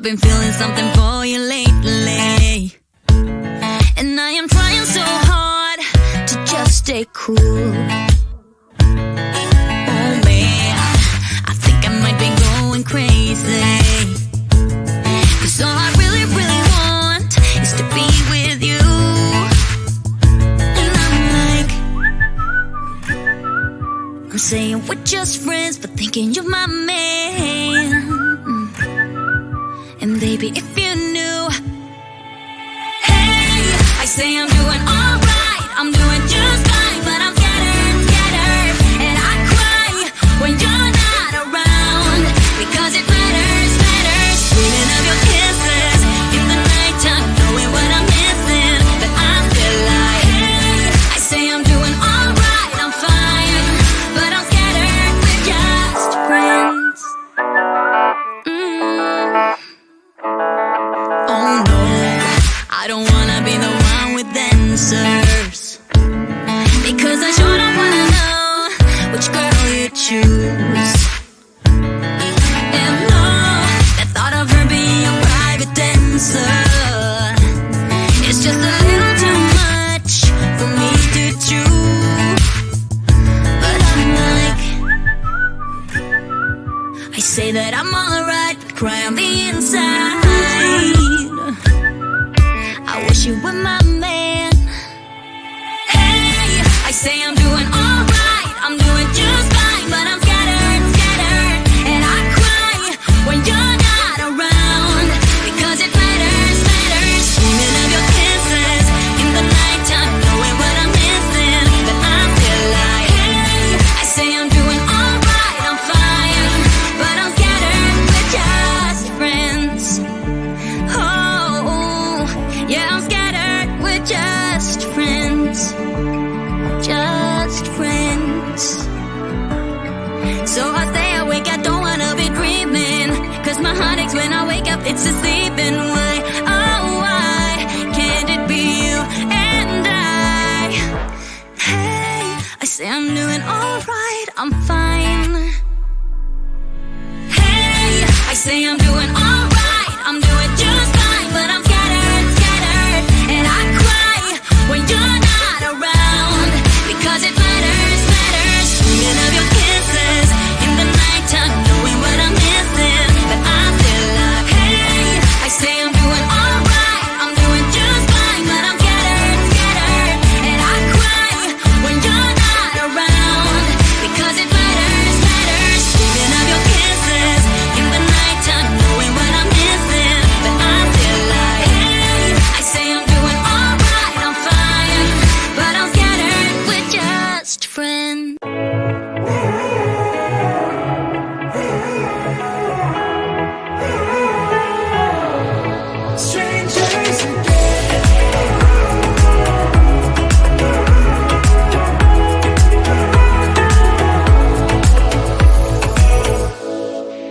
been feeling something for you lately, and I am trying so hard to just stay cool. Oh man, I think I might be going crazy, 'cause all I really, really want is to be with you. And I'm saying we're just friends, but thinking you're my man. And baby, if you knew, hey, I say I'm doing alright, I'm doing just fine, but I'm scattered, and I cry when you're not around, because it matters, dreaming of your kisses in the nighttime, knowing what I'm missing, but I'm still like, hey, I say I'm doing alright, I'm fine, but I'm scattered, we're just friends. Oh no, I don't wanna be the one with answers, because I sure don't wanna know which girl you choose. And no, the thought of her being a private dancer, it's just a little too much for me to chew. But I'm like, I say that I'm alright, but cry on the inside. I wish you were my man. Hey, I say I'm doing alright, I'm doing just fine, but I'm scattered, and I cry when you're not around, because it matters, dreaming of your kisses in the nighttime, knowing what I'm missing, but I'm still like, hey, I say I'm doing alright, I'm fine, but I'm scattered, we're just friends. Oh, yeah, I'm scattered, we're just friends. Just friends. So I stay awake, I don't wanna be dreaming, 'cause my heart aches when I wake up, it's a sleeping way. Oh, why can't it be you and I? Hey, I say I'm doing alright, I'm fine. Hey, I say I'm doing alright, I'm doing just fine, but I'm scattered, and I cry when you're not around, because it matters, dreaming of your kisses in the nighttime, knowing what I'm missing, but I'm still like, hey, I say I'm doing alright, I'm doing just fine, but I'm scattered, and I cry when you're not around, because it matters, dreaming of your kisses in the nighttime, knowing what I'm missing, but I'm still like, hey, I say I'm doing alright, I'm fine, but I'm scattered, we're just friends. Strangers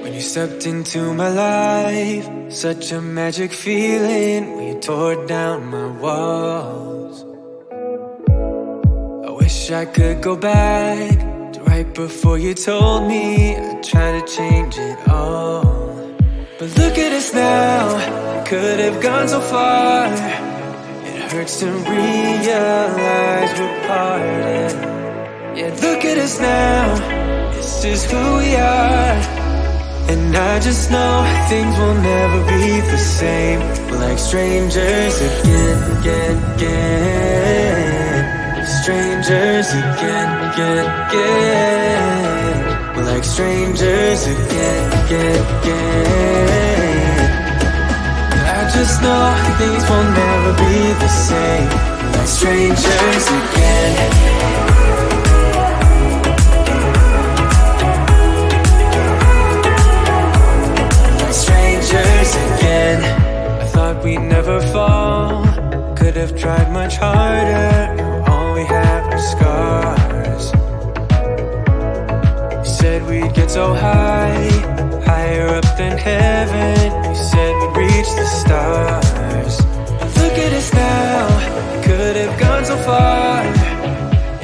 when you stepped into my life, such a magic feeling when you tore down my walls. I wish I could go back to right before you told me I'd try to change it all. But look at us now, could have gone so far. It hurts to realize we're parted. Yeah, look at us now, this is who we are. And I just know things will never be the same. We're like strangers again. Strangers again. We're like strangers again. I just know things will never be the same. We're like strangers again. Again, I thought we'd never fall. Could have tried much harder. Now all we have are scars. You said we'd get so high, higher up than heaven. You said we'd reach the stars. But look at us now, could have gone so far.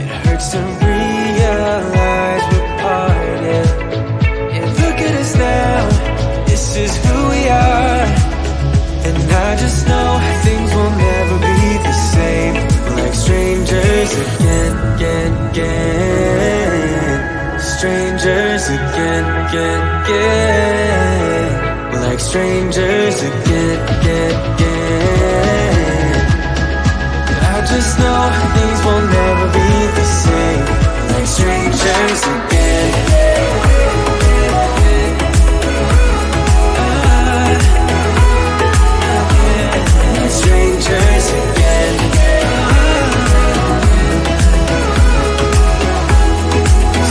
It hurts to realize we're parted. Yeah, look at us now, this is who we are. just know things will never be the same. We're like strangers again, again, again. Strangers again, again, again. We're like strangers again, again, again. I just know things will never be the same. We're like strangers again. Strangers again.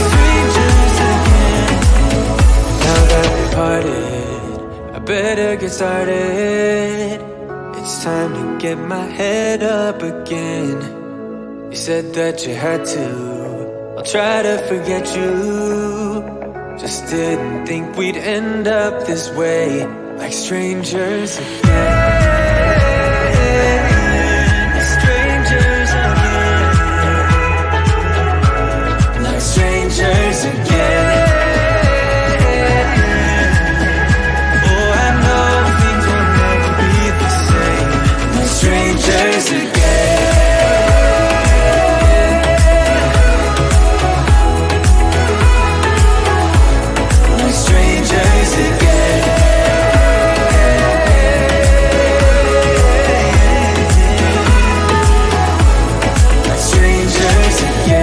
Strangers again. Now that we parted, I better get started. It's time to get my head up again. You said that you had to. I'll try to forget you. Just didn't think we'd end up this way, like strangers again. Strangers again. Oh, I know things will never be the same. Like strangers again. Like strangers again. Like strangers again.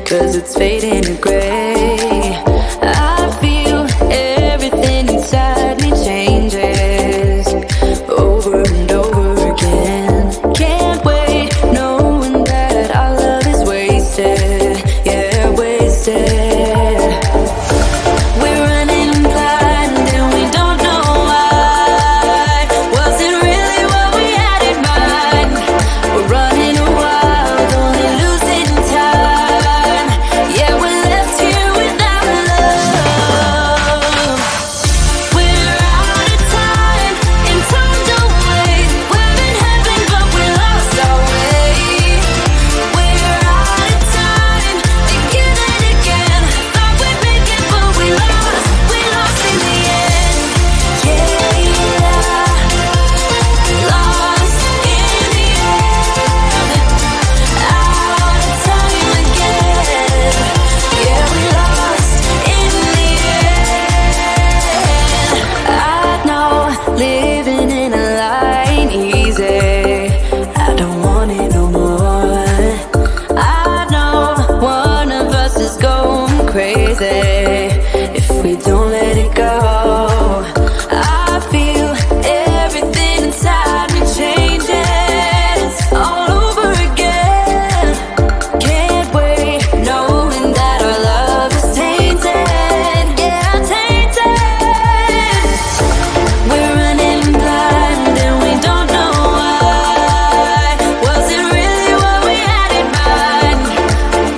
Cause it's fading to gray. I feel everything inside me changes over and over again. Can't wait knowing that our love is wasted. Yeah, wasted. We're running blind and we don't know why. Was it really what we had in mind? We're running wild, only losing time. Yeah, we're left here without love. We're out of time, and time don't wait. We're in heaven, but we lost our way. We're out of time, again and again. Thought we'd make it, but we lost in the end. Yeah, lost in the end. Out of time again. Yeah, we lost in the end. I know living in a line easy. I don't want it no more. I know one of us is going crazy if we don't let it go. I feel everything inside me changes all over again. Can't wait knowing that our love is tainted. Yeah, tainted. We're running blind and we don't know why. Was it really what we had in mind?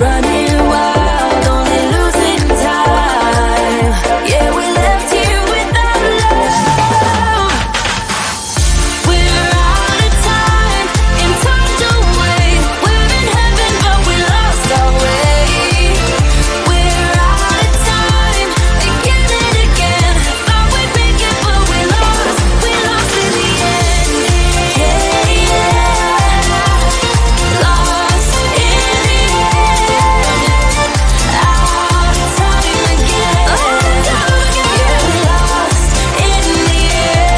Running wild, only losing time. Yeah, we left here without love. We're out of time, and time don't wait. We're in heaven, but we lost our way. We're out of time, again and again. Thought we'd make it, but we lost in the end. Yeah, lost in the end. Out of time again. Yeah, we lost in the end.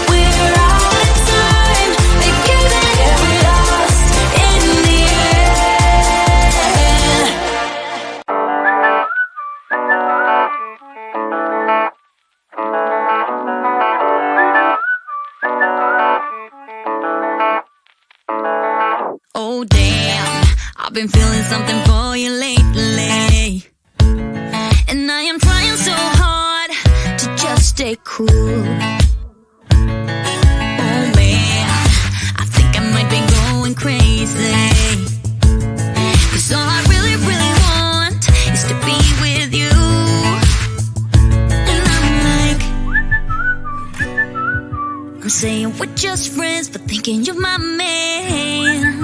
We're out of time again, yeah, we lost in the end. Oh damn, I've been feeling something for you lately, and I am trying so hard to just stay cool. Oh we're just friends, but thinking you're my man.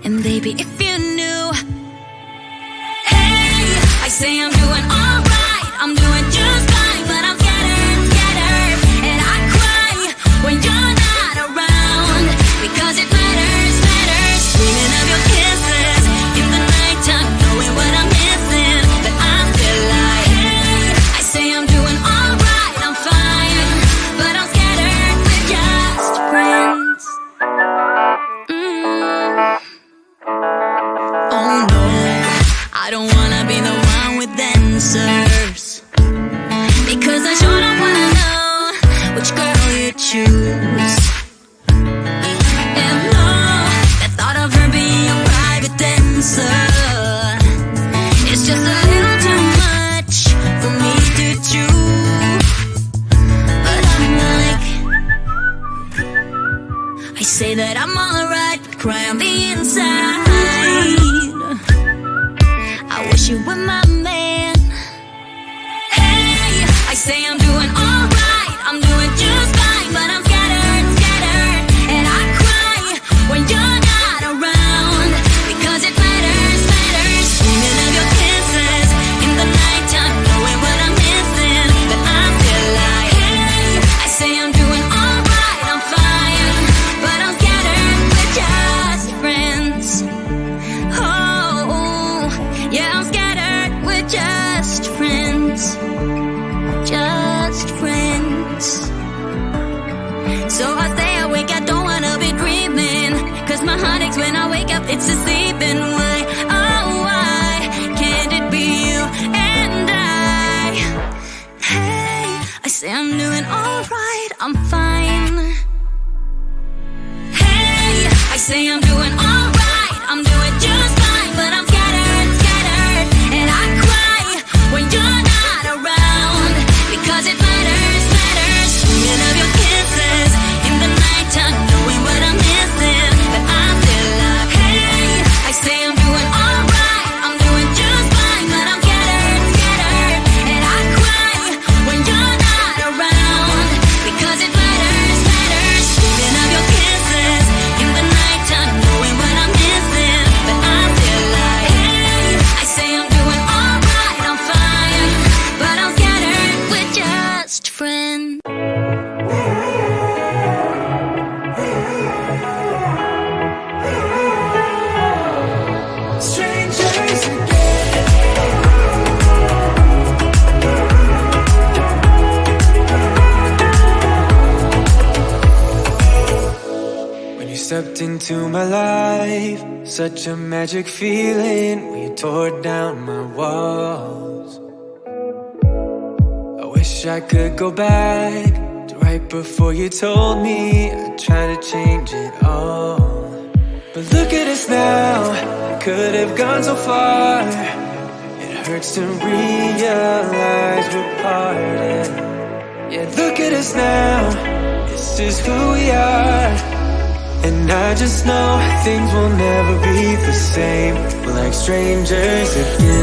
And baby, if you knew, hey, I say I'm doing alright, I'm doing just fine, but I'm scattered, and I cry when you're not around, because it matters, dreaming of your kisses in the nighttime, knowing what I'm missing, but I'm still like, hey, I say I'm doing alright, I'm fine, but I'm scattered, we're just friends. Oh no, I don't wanna be the one with answers, because I sure don't wanna know which girl you choose. And no, the thought of her being a private dancer, it's just a little too much for me to chew. But I'm like, I say that I'm alright, but cry on the inside. I wish you were my man. Hey, I say I'm doing alright, I'm doing just fine, but I'm scattered, and I cry when you're not around, because it matters, dreaming of your kisses in the nighttime, knowing what I'm missing, but I'm still like, hey, I say I'm doing alright, I'm fine, but I'm scattered, we're just friends. Oh, yeah, I'm scattered, we're just friends. Just friends. So I stay awake, I don't wanna be dreaming, 'cause my heart aches when I wake up, it's deceiving. Why, oh why can't it be you and I? Hey, I say I'm doing alright, I'm fine. Hey, I say I'm doing alright, I'm doing just fine, but I'm scattered, and I cry when you're not around, because it matters, dreaming of your kisses in the nighttime, knowing what I'm missing, but I'm still like, hey, I say I'm doing alright, I'm doing just fine, but I'm scattered, and I cry when you're not around, because it matters, dreaming of your kisses in the nighttime, knowing what I'm missing, but I'm still like, hey, I say I'm doing alright, I'm fine, but I'm scattered, we're just friends. Strangers again. When you stepped into my life, such a magic feeling when you tore down my walls. I wish I could go back to right before you told me I'd try to change it all. But look at us now, I could have gone so far. It hurts to realize we're parted. Yeah, look at us now, this is who we are. And I just know things will never be the same. We're like strangers again.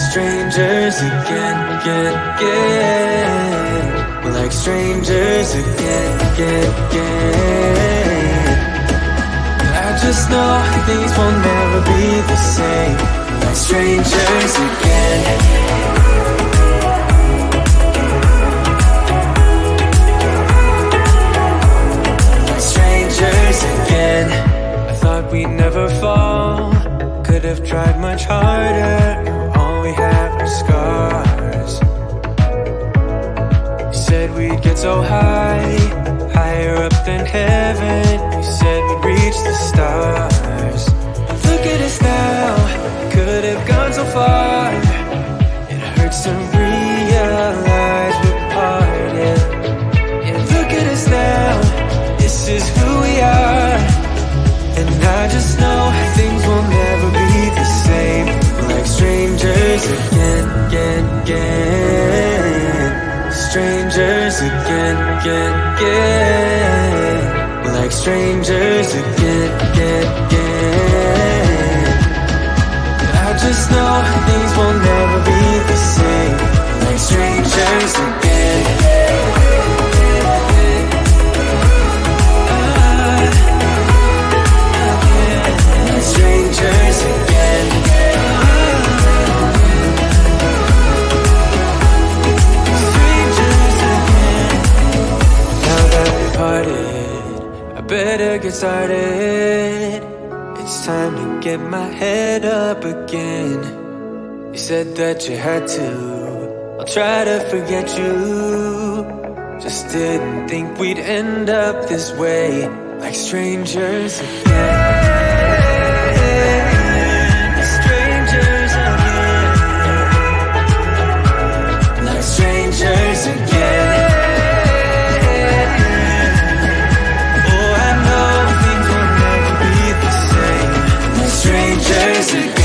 Strangers again. We're like strangers again. I just know things will never be the same. We're like strangers again. Again, I thought we'd never fall. Could have tried much harder. Now all we have are scars. You said we'd get so high, higher up than heaven. You said we'd reach the stars. But look at us now, could have gone so far. It hurts to realize we're parted. Yeah, look at us now, this is who we are. And I just know things will never be the same. We're like strangers again. Strangers again. We're like strangers again. I just know things will never be the same. We're like strangers again. started. It's time to get my head up again. You said that you had to. I'll try to forget you. Just didn't think we'd end up this way, like strangers again. Strangers again. Like strangers again. Oh, I know things will never be the same. Like strangers again.